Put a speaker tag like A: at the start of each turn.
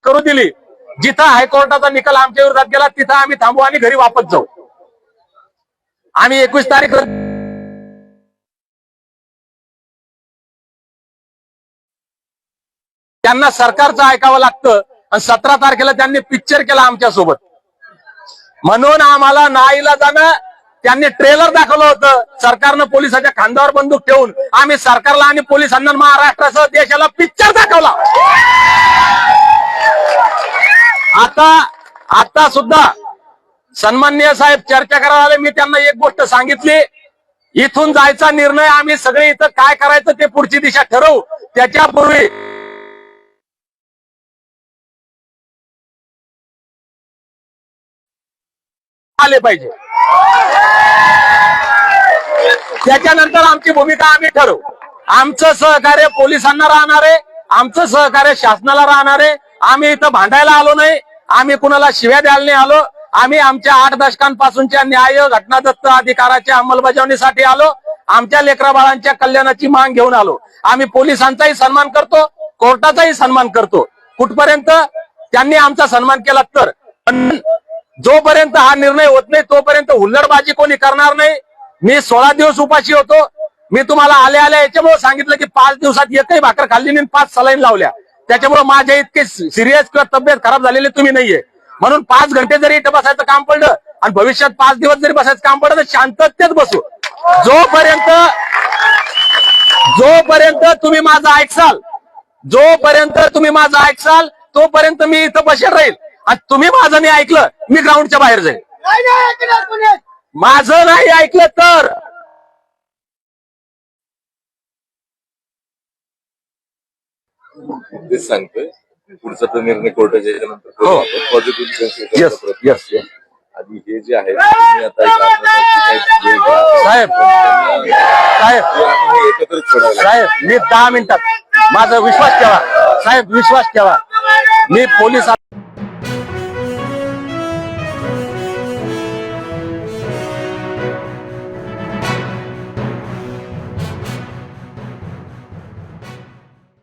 A: करू दिली. जिथं हायकोर्टाचा निकाल आमच्या विरोधात गेला तिथं आम्ही थांबू आणि घरी वापस जाऊ. आम्ही 21 तारीख त्यांना सरकारचं ऐकावं लागतं आणि 17 तारखेला त्यांनी पिक्चर केला आमच्या सोबत. म्हणून आम्हाला नाईलाजानं त्यांनी ट्रेलर दाखवलं होतं. सरकारनं पोलिसाच्या खांद्यावर बंदूक ठेवून आम्ही सरकारला आणि पोलिसांना महाराष्ट्रासह देशाला पिक्चर दाखवला. आता सुद्धा सन्माननीय साहेब चर्चा करायला आले. मी त्यांना एक गोष्ट सांगितली, इथून जायचा निर्णय आम्ही सगळे इथं काय करायचं ते पुढची दिशा ठरवू. त्याच्यापूर्वी आले पाहिजे. त्याच्यानंतर आमची भूमिका आम्ही ठरवू. आमचं सहकार्य पोलिसांना राहणार आहे, आमचं सहकार्य शासनाला राहणार आहे. आम्ही इथं भांडायला आलो नाही, आम्ही कुणाला शिव्या द्यायला नाही आलो. आम्ही आमच्या 8 दशकांपासूनच्या न्याय घटनादत्त अधिकाराच्या अंमलबजावणीसाठी आलो. आमच्या लेकराबाळांच्या कल्याणाची माग घेऊन आलो. आम्ही पोलिसांचाही सन्मान करतो, कोर्टाचाही सन्मान करतो. कुठपर्यंत त्यांनी आमचा सन्मान केला तर. जोपर्यंत हा निर्णय होत नाही तोपर्यंत हुल्लडबाजी कोणी करणार नाही. मी 16 दिवस उपाशी होतो. मी तुम्हाला आल्या याच्यामुळे सांगितलं की 5 दिवसात एकही भाकर खाल्ली नाही, 5 सलाईन लावल्या. त्याच्यामुळे माझ्या इतके सिरियस किंवा तब्येत खराब झालेले तुम्ही नाहीये. म्हणून 5 घंटे जरी इथं बसायचं काम पडलं आणि भविष्यात 5 दिवस जरी बसायचं काम पडलं तर शांततेत बसू. जोपर्यंत तुम्ही माझं ऐकसाल तोपर्यंत मी इथं बसेल राहील. आणि तुम्ही माझं नाही ऐकलं मी ग्राउंडच्या बाहेर जाईल. माझं नाही ऐकलं तर
B: तेच सांगतोय. पुढचा तो निर्णय कोर्टाच्या याच्यानंतर
A: हो.
B: पॉझिटिव्ह आणि हे जे आहे
A: साहेब मी 10 मिनिटात माझा विश्वास ठेवा. साहेब विश्वास ठेवा. मी पोलिसांना